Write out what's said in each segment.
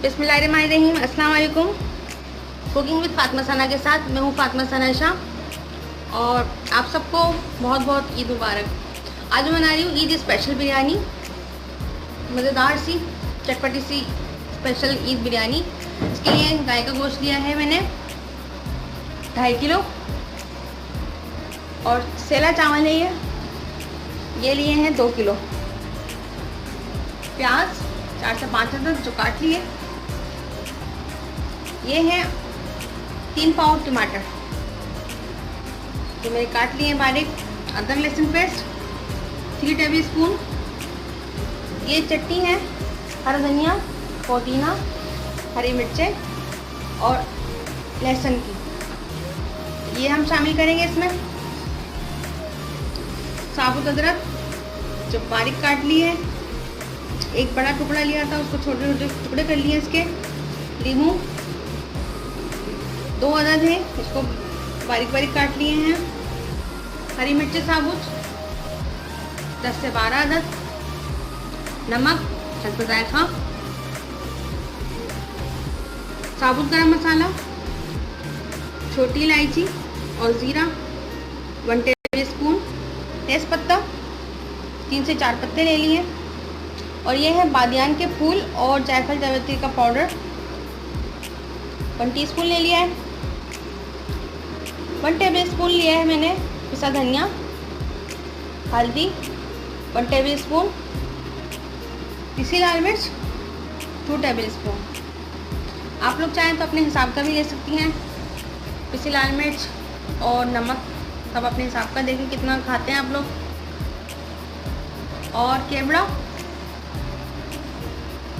बिस्मिल्लाहिर्रहमानिर्रहीम। अस्सलाम वालेकुम। कुकिंग विद फातिमा सना के साथ मैं हूँ फातिमा सना शाह और आप सबको बहुत बहुत ईद मुबारक। आज मैं बना रही हूँ ईद स्पेशल बिरयानी, मज़ेदार सी चटपटी सी स्पेशल ईद बिरयानी। इसके लिए गाय का गोश्त लिया है मैंने 2.5 किलो और सेला चावल है ये लिए हैं 2 किलो। प्याज 4 से 5 अदद जो काट लिए। ये हैं 3 पाव टमाटर जो मैंने काट लिए हैं बारीक। अदरक लहसुन पेस्ट 3 टेबल स्पून। ये चटनी है हरा धनिया, पुदीना, हरी मिर्चें और लहसुन की, ये हम शामिल करेंगे इसमें। साबुत अदरक जो बारीक काट लिए है, एक बड़ा टुकड़ा लिया था उसको छोटे छोटे टुकड़े कर लिए इसके। लीमू 2 अदद है, इसको बारीक बारीक काट लिए हैं। हरी मिर्ची साबुत 10 से 12 अदद। नमक हस्ब जायका। साबुत गरम मसाला, छोटी इलायची और ज़ीरा 1 टेबल स्पून। तेज़ पत्ता 3 से 4 पत्ते ले लिए और ये है बादियान के फूल और जायफल जावित्री का पाउडर 1 टीस्पून ले लिया है। 1 टेबल स्पून लिया है मैंने पिसा धनिया। हल्दी 1 टेबल स्पून। पिसी लाल मिर्च 2 टेबल स्पून। आप लोग चाहें तो अपने हिसाब का भी ले सकती हैं। पिसी लाल मिर्च और नमक सब अपने हिसाब का देखें कितना खाते हैं आप लोग। और केवड़ा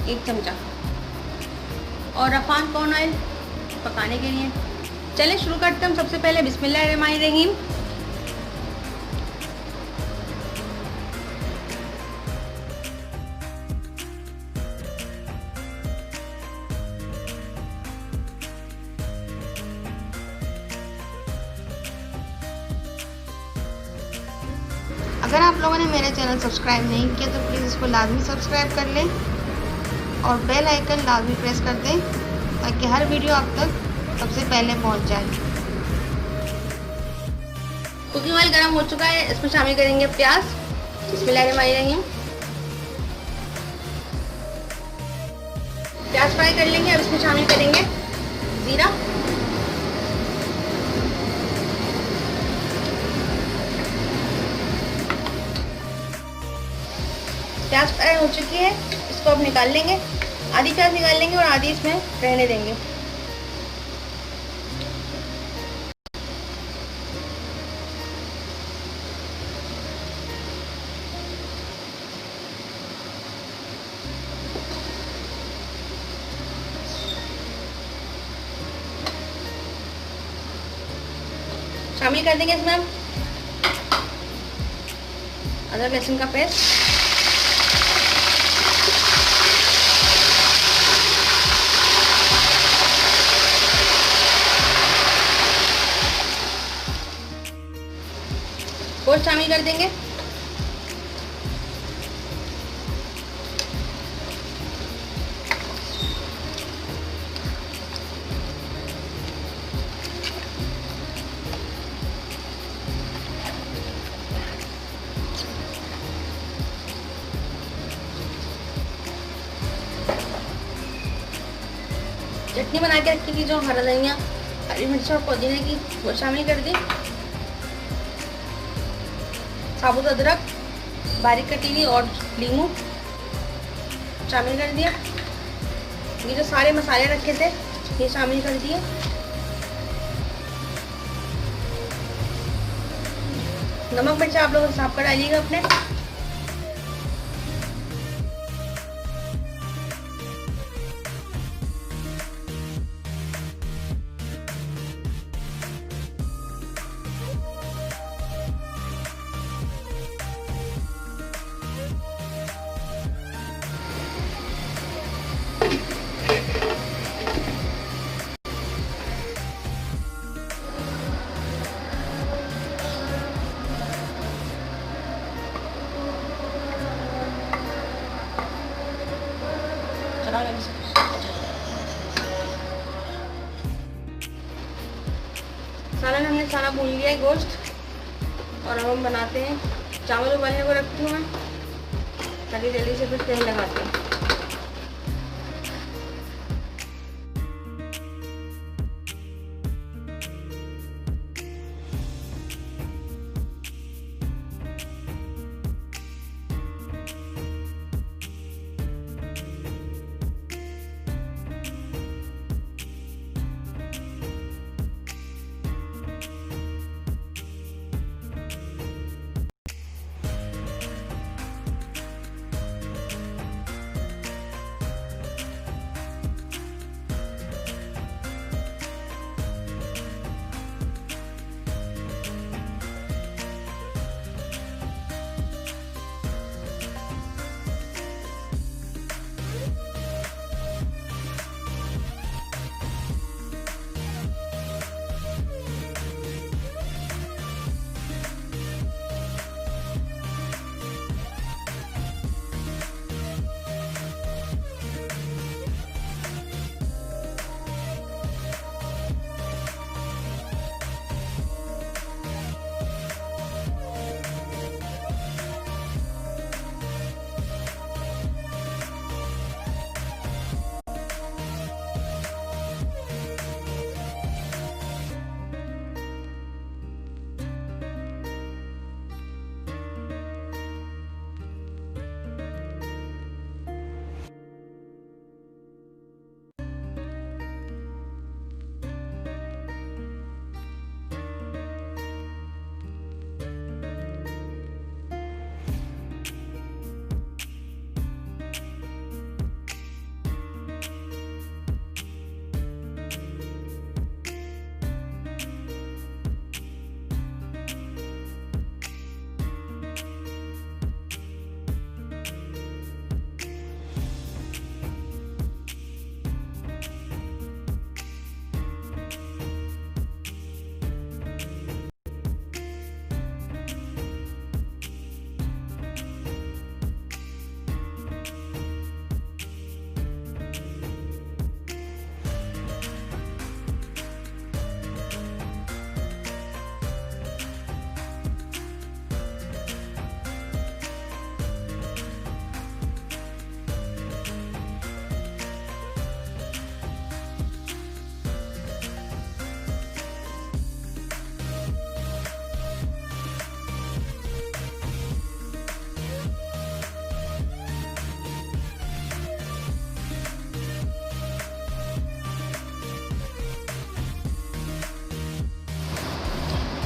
1 चमचा और रफान कॉर्न ऑयल पकाने के लिए। चलें शुरू करते हैं हम सबसे पहले। बिस्मिल्लाहिर्रहमानिर्रहीम। अगर आप लोगों ने मेरा चैनल सब्सक्राइब नहीं किया तो प्लीज़ इसको लाजमी सब्सक्राइब कर लें और बेल आइकन लाजमी प्रेस कर दें ताकि हर वीडियो आप तक सबसे पहले पहुंच जाए। कुकिंग ऑयल गर्म हो चुका है, इसमें शामिल करेंगे प्याज। बिस्मिल्लाहिर्रहमानिर्रहीम। प्याज फ्राई कर लेंगे। अब इसमें शामिल करेंगे ज़ीरा, प्याज फ्राई हो चुकी है, इसको अब निकाल लेंगे। आधी प्याज निकाल लेंगे और आधी इसमें रहने देंगे। शामिल कर देंगे इसमें अदरक लहसुन का पेस्ट। गोश्त शामिल कर देंगे। चटनी बना के रखी थी जो हरा धनिया, हरी मिर्च और पुदीने की, वो शामिल कर दी। साबुत अदरक बारीक कटी हुई और लीमू शामिल कर दिया। ये जो सारे मसाले रखे थे ये शामिल कर दिए। नमक मिर्च आप लोग हिसाब का डालिएगा अपने। चला मसाला में हमने सारा भून लिया है गोश्त, और अब हम बनाते हैं। चावल उबालने को रखती हूँ मैं ताकि जल्दी से फिर तेल लगाते हैं।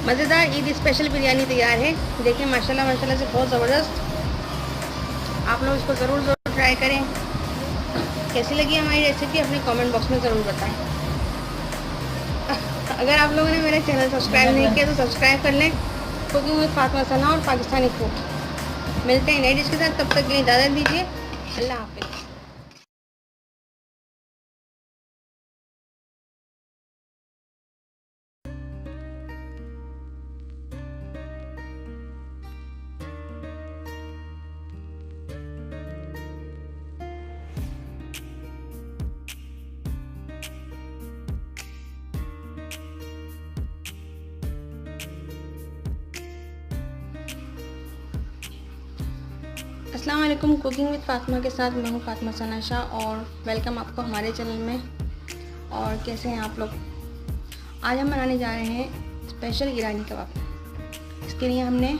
मज़ेदार ईद स्पेशल बिरयानी तैयार है। देखिए माशाल्लाह माशाल्लाह से बहुत ज़बरदस्त। आप लोग इसको ज़रूर ट्राई करें। कैसी लगी हमारी रेसिपी अपने कमेंट बॉक्स में ज़रूर बताएं। अगर आप लोगों ने मेरा चैनल सब्सक्राइब नहीं किया तो सब्सक्राइब कर लें। कुकिंग विद फातिमा सना और पाकिस्तानी फूड। मिलते हैं नई डिश के साथ, तब तक के लिए इजाज़त दीजिए। अल्लाह हाफ़िज़। अस्सलाम वालेकुम। कुकिंग विद फातिमा के साथ मैं हूँ फातिमा सना शाह और वेलकम आपको हमारे चैनल में। और कैसे हैं आप लोग? आज हम बनाने जा रहे हैं स्पेशल ईरानी कबाब। इसके लिए हमने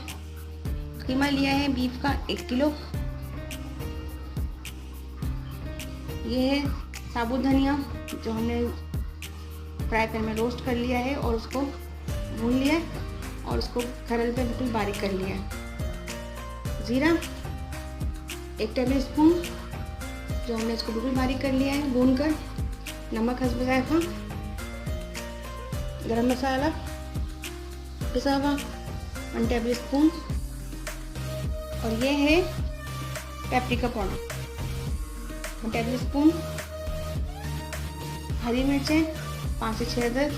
कीमा लिया है बीफ का 1 किलो। ये है साबुत धनिया जो हमने फ्राई पैन में रोस्ट कर लिया है और उसको भून लिया है और उसको खरल पे बिल्कुल बारीक कर लिया है। ज़ीरा 1 टेबल स्पून जो हमने इसको बिल्कुल बारीक कर लिया है भून कर। नमक हस्ब जायफ़ा। गरम मसाला पिसा हुआ 1 टेबल स्पून। और ये है पेपरिका पाउडर 1 टेबल स्पून। हरी मिर्चें 5 से 6 अदद।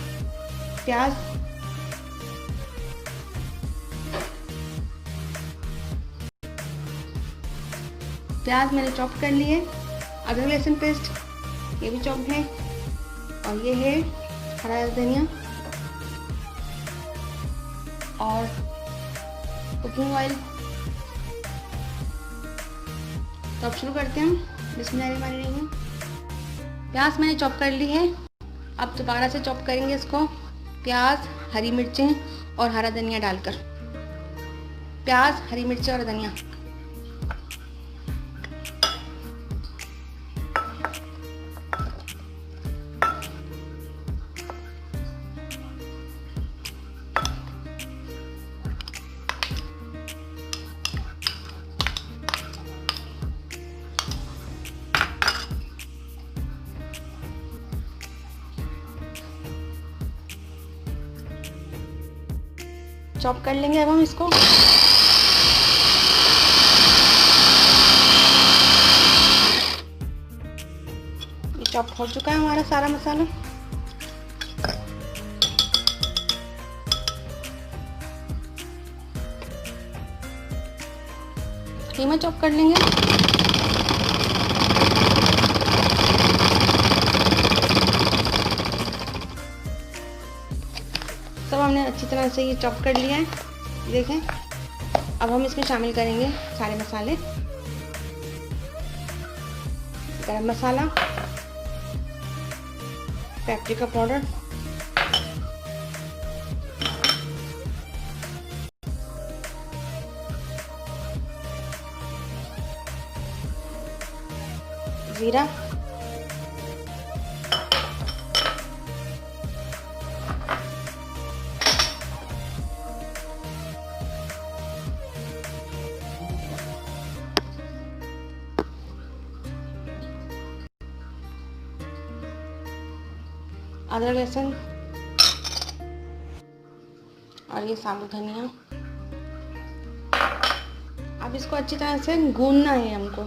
प्याज मैंने चॉप कर लिए। अदरक लहसुन पेस्ट ये भी चॉप है। और ये है हरा धनिया और कुकिंग ऑयल। तो अब शुरू करते हैं हम। बिस्मिल्लाहिर्रहमानिर्रहीम। प्याज मैंने चॉप कर ली है। अब दोबारा से चॉप करेंगे इसको। प्याज, हरी मिर्चें और हरा धनिया डालकर। प्याज, हरी मिर्चें और धनिया। चॉप कर लेंगे अब हम इसको। ये चॉप हो चुका है हमारा सारा मसाला। कीमा चॉप कर लेंगे। सब हमने अच्छी तरह से ये चॉप कर लिया है, देखें। अब हम इसमें शामिल करेंगे सारे मसाले। गरम मसाला, पेपरिका पाउडर, जीरा, अदरक लहसुन और ये साबुत धनिया। अब इसको अच्छी तरह से गूंदना है हमको।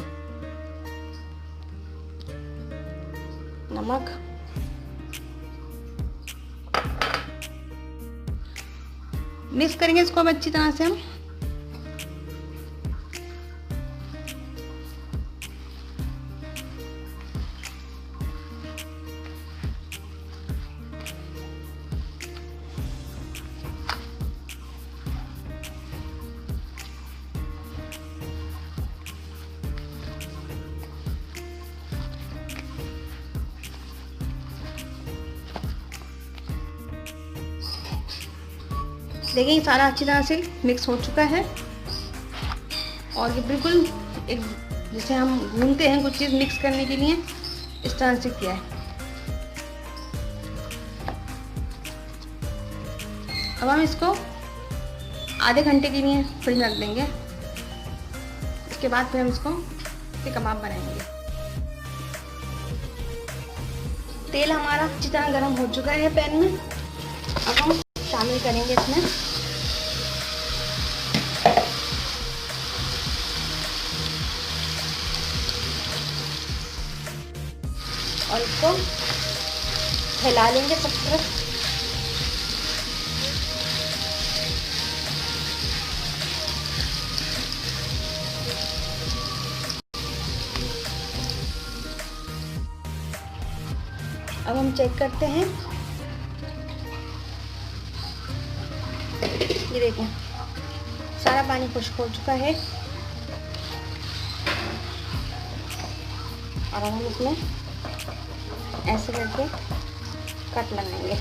नमक, मिक्स करेंगे इसको अब अच्छी तरह से हम। देखिए ये सारा अच्छी तरह से मिक्स हो चुका है और ये बिल्कुल एक जैसे हम भूनते हैं कुछ चीज़ मिक्स करने के लिए, इस तरह से किया है। अब हम इसको आधे घंटे के लिए फ्रिज में रख देंगे। इसके बाद फिर हम इसको कबाब बनाएंगे। तेल हमारा अच्छी तरह गर्म हो चुका है पैन में। अब हम शामिल करेंगे इसमें और इसको फैला लेंगे सब तरफ। अब हम चेक करते हैं। ये देखें सारा पानी खुश्क हो चुका है और अब हम इसमें ऐसे करके कट लगाएंगे।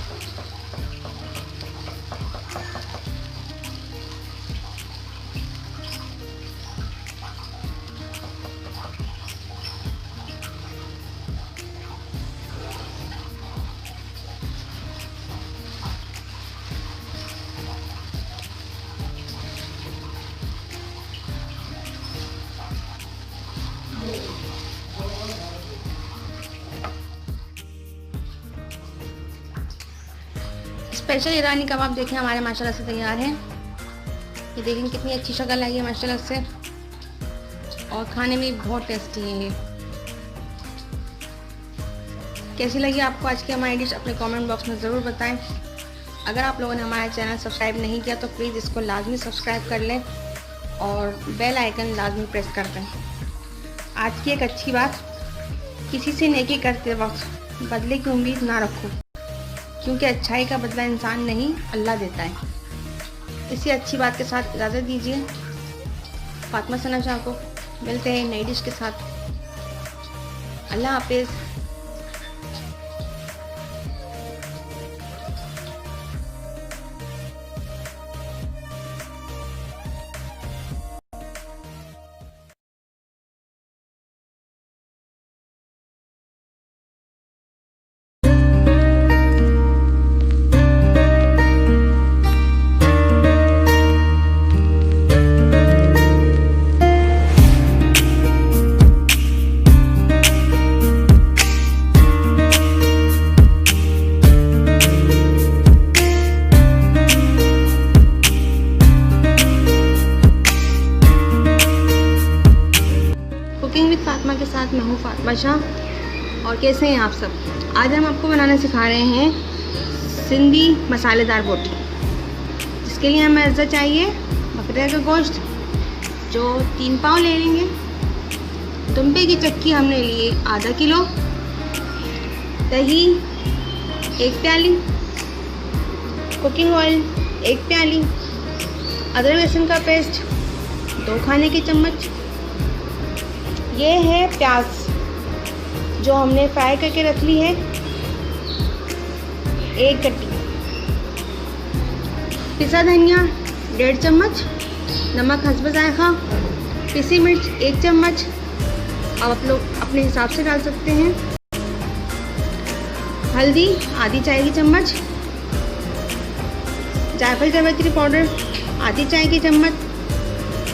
स्पेशल ईरानी कबाब देखें हमारे माशाल्लाह से तैयार हैं। ये देखें कितनी अच्छी शक्ल आई है माशाल्लाह से और खाने में बहुत टेस्टी है ये। कैसी लगी आपको आज की हमारी डिश अपने कमेंट बॉक्स में ज़रूर बताएं। अगर आप लोगों ने हमारा चैनल सब्सक्राइब नहीं किया तो प्लीज़ इसको लाजमी सब्सक्राइब कर लें और बेल आइकन लाजमी प्रेस कर दें। आज की एक अच्छी बात, किसी से नेकी करते वक्त बदले की उम्मीद ना रखो, क्योंकि अच्छाई का बदला इंसान नहीं अल्लाह देता है। इसी अच्छी बात के साथ इजाज़त दीजिए। फातिमा सना शाह को मिलते हैं नई डिश के साथ। अल्लाह हाफिज़। कुकिंग विद फातिमा के साथ मैं हूँ फातिमा शाह। और कैसे हैं आप सब? आज हम आपको बनाना सिखा रहे हैं सिंधी मसालेदार बोटी, जिसके लिए हमें अज्जा चाहिए बकरे का गोश्त जो 3 पाव ले लेंगे। तुम्बे की चक्की हमने लिए आधा किलो, दही 1 प्याली, कुकिंग ऑयल 1 प्याली, अदरक लहसुन का पेस्ट 2 खाने के चम्मच। ये है प्याज जो हमने फ्राई करके रख ली है 1 कट्टी, पिसा धनिया 1.5 चम्मच, नमक हस्ब जायका, पिसी मिर्च 1 चम्मच। अब आप लोग अपने हिसाब से डाल सकते हैं। हल्दी आधी चाय की चम्मच, जायफल जावित्री पाउडर आधी चाय की चम्मच,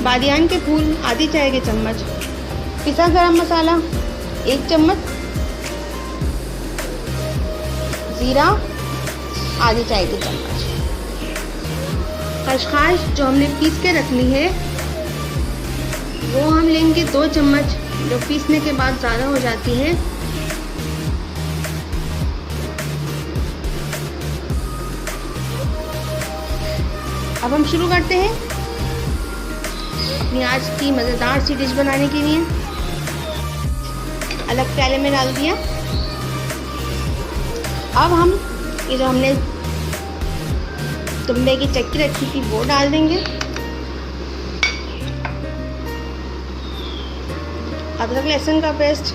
बादियान के फूल आधी चाय के चम्मच, पिसा गरम मसाला 1 चम्मच, ज़ीरा आधी चाय की चम्मच, खसखस जो हमने पीस के रख ली है वो हम लेंगे 2 चम्मच, जो पीसने के बाद ज़्यादा हो जाती है। अब हम शुरू करते हैं अपनी आज की मज़ेदार सी डिश बनाने के लिए। अलग प्याले में डाल दिया। अब हम ये जो हमने तुम्बे की चक्की रखी थी वो डाल देंगे। अदरक लहसुन का पेस्ट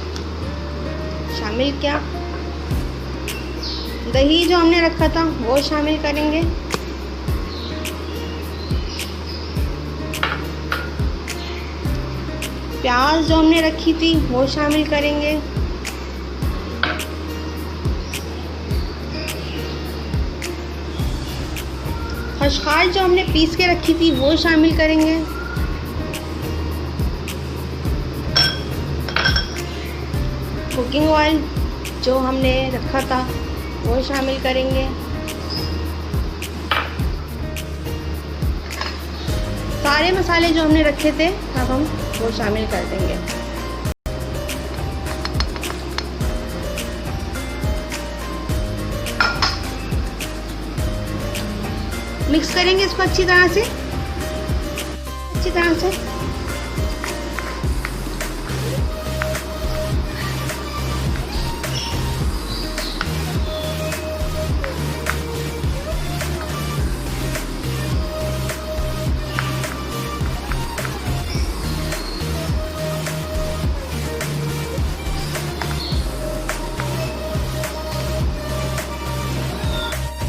शामिल किया, दही जो हमने रखा था वो शामिल करेंगे, प्याज जो हमने रखी थी वो शामिल करेंगे, खसखस जो हमने पीस के रखी थी वो शामिल करेंगे, कुकिंग ऑयल जो हमने रखा था वो शामिल करेंगे, सारे मसाले जो हमने रखे थे अब हम वो शामिल कर देंगे। मिक्स करेंगे इसको अच्छी तरह से।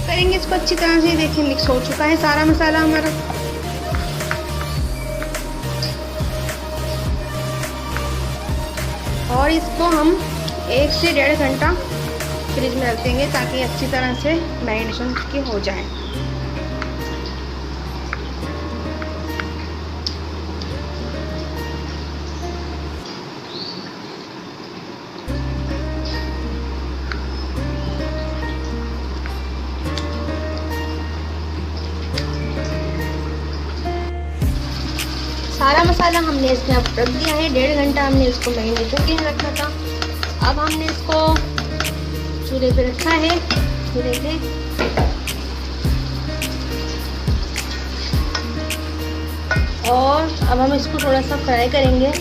करेंगे इसको अच्छी तरह से। देखिए मिक्स हो चुका है सारा मसाला हमारा। और इसको हम 1 से 1.5 घंटा फ्रिज में रख देंगे ताकि अच्छी तरह से मैरिनेशन की हो जाए। सारा मसाला हमने इसमें अब रख दिया है। 1.5 घंटा हमने इसको मैरिनेशन के लिए रखा था। अब हमने इसको चूल्हे पे रखा है, चूल्हे पे। और अब हम इसको थोड़ा सा फ्राई करेंगे।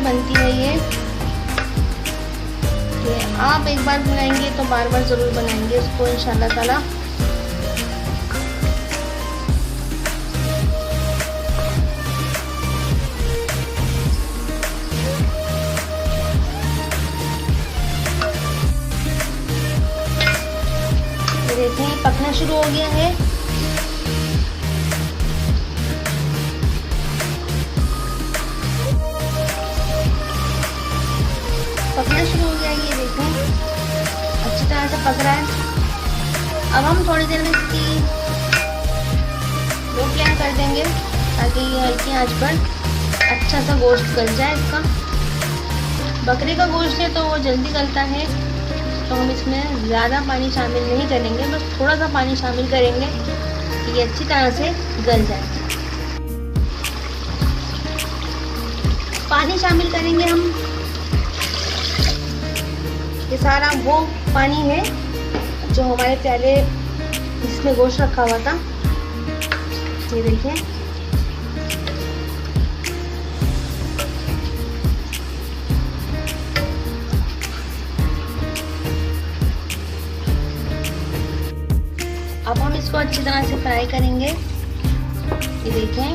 बनती है ये आप एक बार बनाएंगे तो बार बार ज़रूर बनाएंगे इसको इंशाल्लाह ताला। देखिए पकना शुरू हो गया है। पकना शुरू हो गया ये देखें, अच्छी तरह से पक रहा है। अब हम थोड़ी देर में इसकी लो फ्लेम कर देंगे ताकि ये हल्की आंच पर अच्छा सा गोश्त गल जाए इसका। बकरे का गोश्त है तो वो जल्दी गलता है, तो हम इसमें ज़्यादा पानी शामिल नहीं करेंगे, बस थोड़ा सा पानी शामिल करेंगे कि ये अच्छी तरह से गल जाए। पानी शामिल करेंगे हम, ये सारा वो पानी है जो हमारे पहले जिसमें गोश्त रखा हुआ था। ये देखिए अब हम इसको अच्छी तरह से फ्राई करेंगे। ये देखें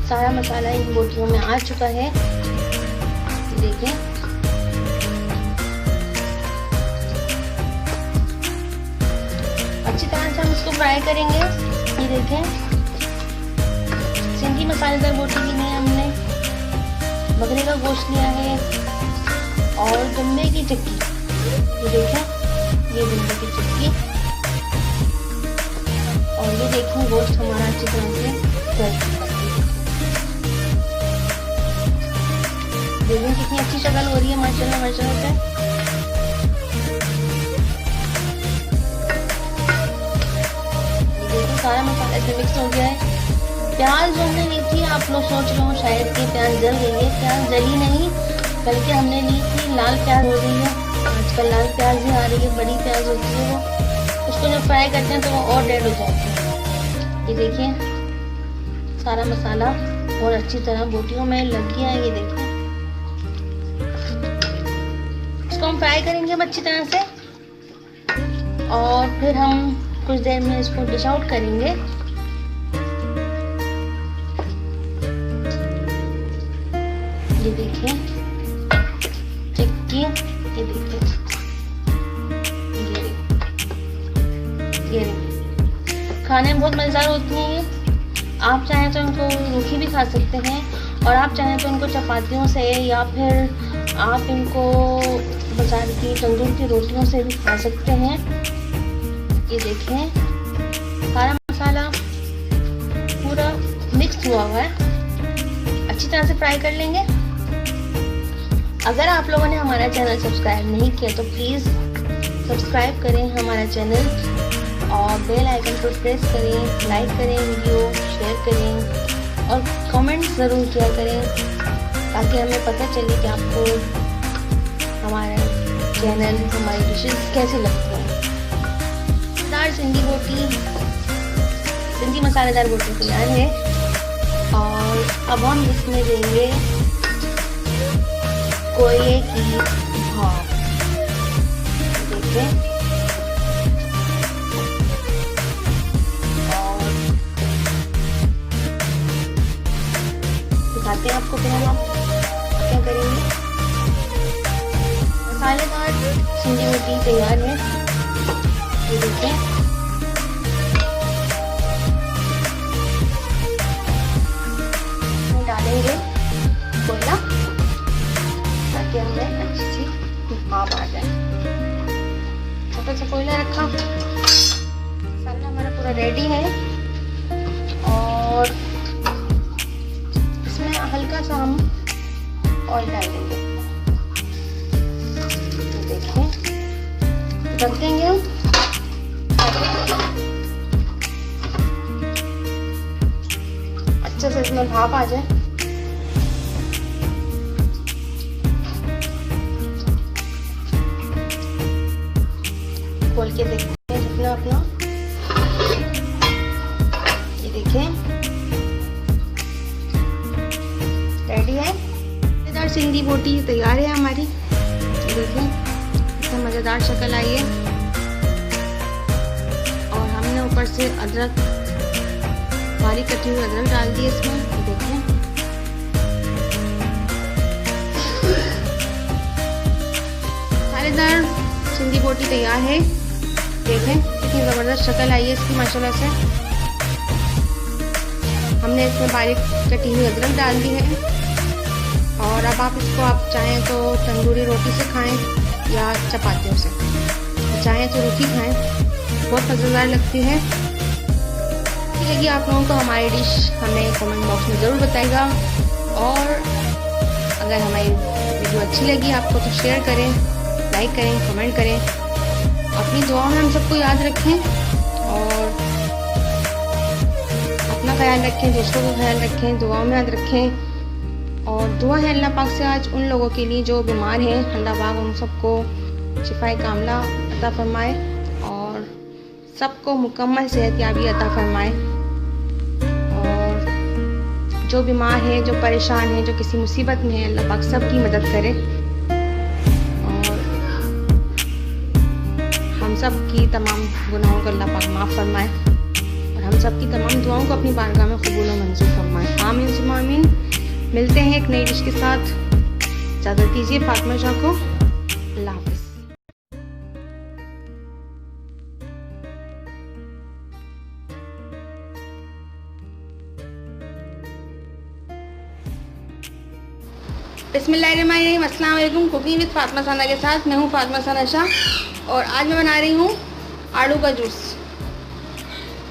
सारा मसाला इन बोटियों में आ चुका है। देखें अच्छी तरह से हम इसको फ्राई करेंगे। ये देखें सिंधी मसालेदार बोटी के लिए हमने बकरे का गोश्त लिया है और गन्ने की चक्की। ये देखें ये गन्ने की चक्की और ये देखें गोश्त हमारा अच्छी तरह से फ्राई चुका है। देखिए कितनी अच्छी शक्ल हो रही है माशाल्लाह माशाल्लाह से। देखिए सारा मसाला इसमें मिक्स हो गया है। प्याज जो हमने ली थी, आप लोग सोच रहे हो शायद कि प्याज जल गई है, प्याज जली नहीं, बल्कि हमने ली थी लाल प्याज हो रही है। आजकल लाल प्याज भी आ रही है, बड़ी प्याज होती है वो, उसको जब फ्राई करते हैं तो वो और रेड हो जाती है। ये देखिए सारा मसाला और अच्छी तरह बोटियों में लग गया है। ये देखिए इसको हम फ्राई करेंगे अब अच्छी तरह से और फिर हम कुछ देर में इसको डिश आउट करेंगे। ये देखिए चिक्की, ये देखिए ये खाने में बहुत मज़ेदार होती है ये। आप चाहें तो इनको रूखी भी खा सकते हैं और आप चाहें तो इनको चपातियों से या फिर आप इनको बाजार की तंदूर की रोटियों से भी खा सकते हैं। ये देखें सारा मसाला पूरा मिक्स हुआ हुआ है, अच्छी तरह से फ्राई कर लेंगे। अगर आप लोगों ने हमारा चैनल सब्सक्राइब नहीं किया तो प्लीज़ सब्सक्राइब करें हमारा चैनल और बेल आइकन पर प्रेस करें, लाइक करें, वीडियो शेयर करें और कमेंट ज़रूर किया करें ताकि हमें पता चले कि आपको हमारा चैनल, हमारी डिशेस कैसे लगती हैं। दाल सिंधी बोटी, सिंधी मसालेदार बोटी तैयार है और अब हम इसमें देंगे कोयले की भाप। देखिए और दिखाते हैं आपको पहले हम क्या करेंगे। मसालेदार सिंधी बोटी तैयार है। ये देखें डालेंगे कोयला ताकि हमें अच्छी सी भाप आ जाए। छोटा सा कोयला रखा, मसाला हमारा पूरा रेडी है और इसमें हल्का सा हम ऑयल डाल देंगे। देखिए रख देंगे हम अच्छे से इसमें भाप आ जाए। खोल के देखते हैं जितना अपना, ये देखें सिंधी बोटी तैयार है हमारी। देखिए कितना मज़ेदार शक्ल आई है। और हमने ऊपर से अदरक, बारीक कटी हुई अदरक डाल दी इसमें। देखिए मसालेदार सिंधी बोटी तैयार है। देखें कितनी ज़बरदस्त शक्ल आई है इसकी माशाल्लाह से। हमने इसमें बारीक कटी हुई अदरक डाल दी है। और अब आप चाहें तो तंदूरी रोटी से खाएं या चपातियों से, चाहें तो रोटी खाएं, बहुत मज़ेदार लगती है। लगी आप लोगों को हमारी डिश हमें कमेंट बॉक्स में ज़रूर बताइएगा। और अगर हमारी वीडियो अच्छी लगी आपको तो शेयर करें, लाइक करें, कमेंट करें। अपनी दुआओं में हम सबको याद रखें और अपना ख्याल रखें, दूसरों का ख्याल रखें, दुआओं में याद रखें। और दुआ है अल्लाह पाक से आज उन लोगों के लिए जो बीमार हैं, अल्लाह पाक उन सबको शिफाए कामला अता फरमाए और सबको मुकम्मल सेहतयाबी अता फरमाए। और जो बीमार है, जो परेशान है, जो किसी मुसीबत में है, अल्लाह पाक सबकी मदद करे और हम सब की तमाम गुनाहों को अल्लाह पाक माफ़ फरमाए और हम सब की तमाम दुआओं को अपनी बारगाह में कबूल और मंजूर फरमाए। आमीन सुम्मा आमीन। मिलते हैं एक नई डिश के साथ। इजाज़त दीजिए फातिमा शाह को। अल्लाह हाफ़िज़। बिस्मिल्लाहिर्रहमानिर्रहीम। अस्सलाम वालेकुम। कुकिंग विद फातिमा सना के साथ मैं हूँ फातिमा सना शाह और आज मैं बना रही हूँ आड़ू का जूस।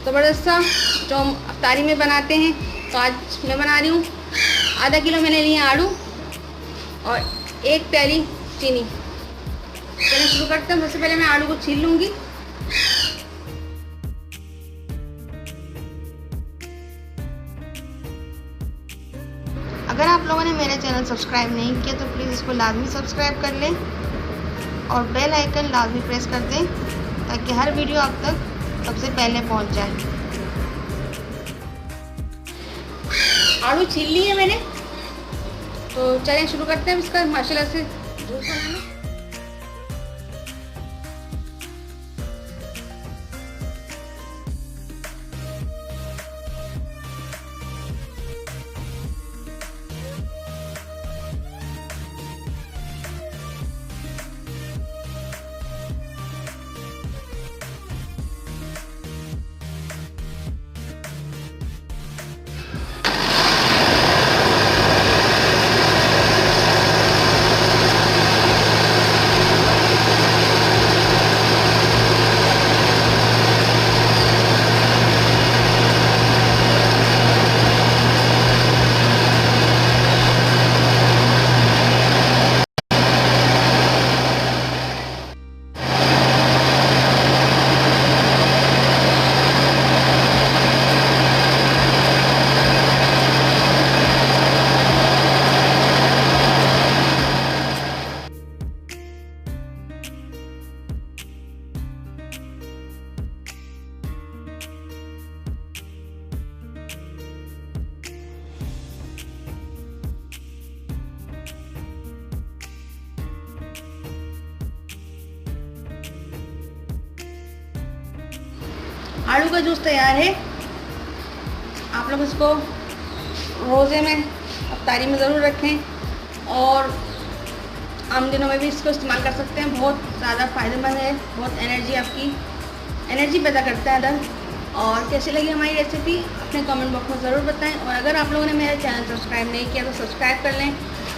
ज़बरदस्त सा जो हम अफ्तारी में बनाते हैं, तो आज मैं बना रही हूँ। आधा किलो मैंने लिए आड़ू और 1 प्याली चीनी। चलिए शुरू करते हैं। सबसे पहले मैं आड़ू को छील लूँगी। अगर आप लोगों ने मेरा चैनल सब्सक्राइब नहीं किया तो प्लीज़ इसको लाजमी सब्सक्राइब कर लें और बेल आइकन लाजमी प्रेस कर दें ताकि हर वीडियो आप तक सबसे पहले पहुंच जाए। आलू छील ली है मैंने, तो चलिए शुरू करते हैं इसका माशाल्लाह से जूस बनाना। आलू का जूस तैयार है। आप लोग इसको रोज़े में अफ्तारी में ज़रूर रखें और आम दिनों में भी इसको इस्तेमाल कर सकते हैं। बहुत ज़्यादा फ़ायदेमंद है, बहुत एनर्जी पैदा करता है अंदर। और कैसी लगी हमारी रेसिपी अपने कमेंट बॉक्स में ज़रूर बताएं। और अगर आप लोगों ने मेरा चैनल सब्सक्राइब नहीं किया तो सब्सक्राइब कर लें।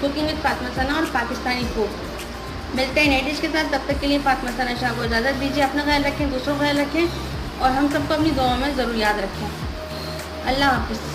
कुकिंग विद फातिमा सना और पाकिस्तानी फूड। मिलते हैं नई डिश के साथ। तब तक के लिए फातिमा सना शाह को इजाज़त दीजिए। अपना ख्याल रखें, दूसरों का ख्याल रखें और हम सबको अपनी दुआओं में ज़रूर याद रखें। अल्लाह हाफ़िज़।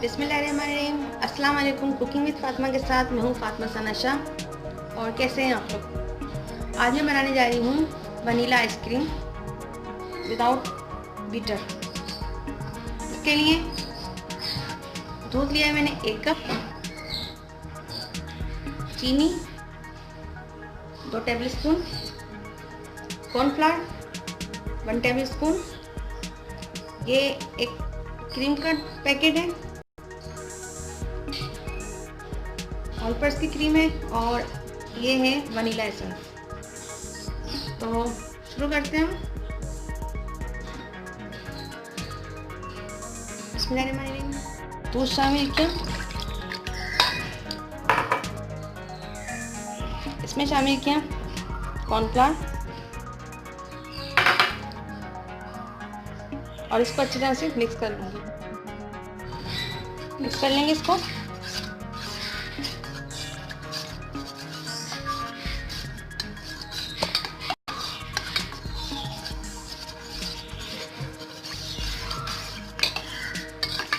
बिस्मिल्लाहिर्रहमानिर्रहीम। अस्सलाम वालेकुम। कुकिंग विद फातिमा के साथ मैं हूँ फातिमा सना शाह। और कैसे हैं आप लोग? आज मैं बनाने जा रही हूँ वनीला आइसक्रीम विदाउट बीटर। इसके लिए दूध लिया है मैंने 1 कप, चीनी 2 table spoon, cornflour 1 table spoon, ये एक क्रीम का पैकेट है, ऑलपर्स की क्रीम है, और ये है वनीला एसेंस। तो शुरू करते हैं। बिस्मिल्लाहिर्रहमानिर्रहीम। दूध शामिल किया, इसमें शामिल किया कॉर्नफ्लावर और इसको अच्छी तरह से मिक्स कर लूँगी। मिक्स कर लेंगे इसको।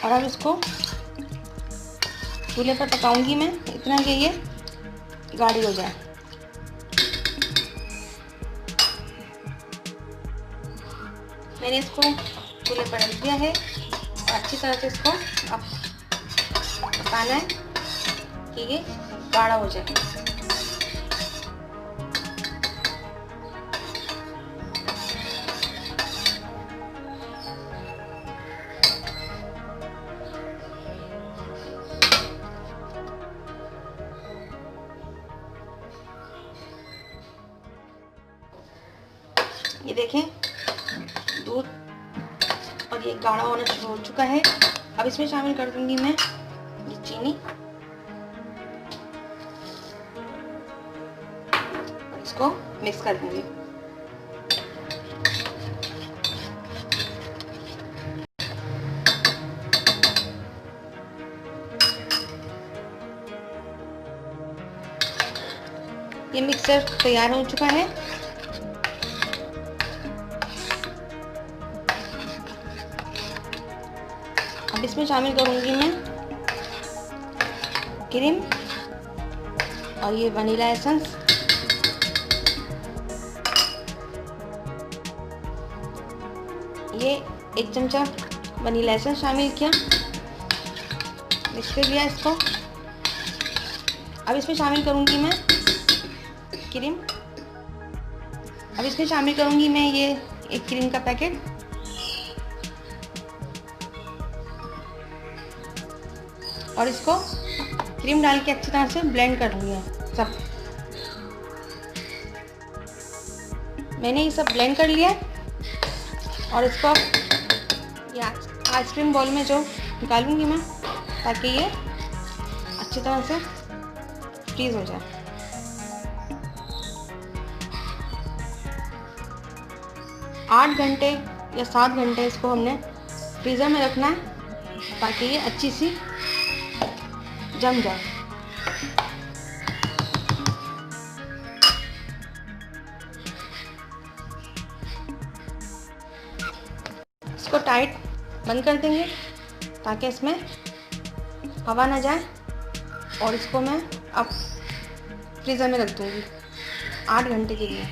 और अब इसको चूल्हे पर पकाऊंगी मैं इतना कि ये गाढ़ी हो जाए। मैंने इसको चूल्हे पर रख दिया है और अच्छी तरह से इसको अब पकाना है कि ये गाढ़ा हो जाए। ये देखें, दूध और ये गाढ़ा होना शुरू हो चुका है। अब इसमें शामिल कर दूंगी मैं ये चीनी और इसको मिक्स कर दूंगी। ये मिक्सर तैयार हो चुका है। अब इसमें शामिल करूंगी मैं क्रीम और ये वनीला एसेंस। ये 1 चमचा वनीला एसेंस शामिल किया, मिक्स कर लिया इसको। अब इसमें शामिल करूंगी मैं क्रीम। अब इसमें शामिल करूंगी मैं ये एक क्रीम का पैकेट और इसको क्रीम डाल के अच्छी तरह से ब्लेंड कर लूँगी सब। मैंने ये सब ब्लेंड कर लिया और इसको ये आइसक्रीम बॉल में जो निकालूंगी मैं, ताकि ये अच्छी तरह से फ्रीज हो जाए। आठ घंटे या 7 घंटे इसको हमने फ्रीज़र में रखना है ताकि ये अच्छी सी जम जाए। इसको टाइट बंद कर देंगे ताकि इसमें हवा ना जाए, और इसको मैं अब फ्रीज़र में रख दूँगी 8 घंटे के लिए।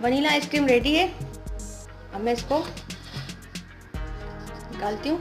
वनीला आइसक्रीम रेडी है। अब मैं इसको निकालती हूँ।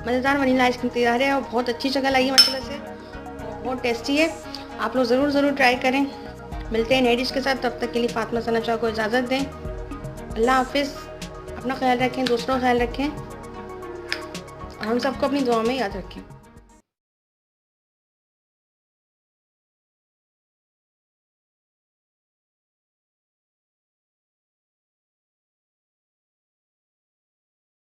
मज़ेदार वनीला आइसक्रीम तैयार है और बहुत अच्छी जगह लगी माशाल्लाह से। बहुत टेस्टी है, आप लोग ज़रूर ट्राई करें। मिलते हैं नई डिश के साथ, तब तक के लिए फातिमा सना शाह को इजाज़त दें। अल्लाह हाफिज़। अपना ख्याल रखें, दूसरों का ख्याल रखें और हम सबको अपनी दुआ में याद रखें।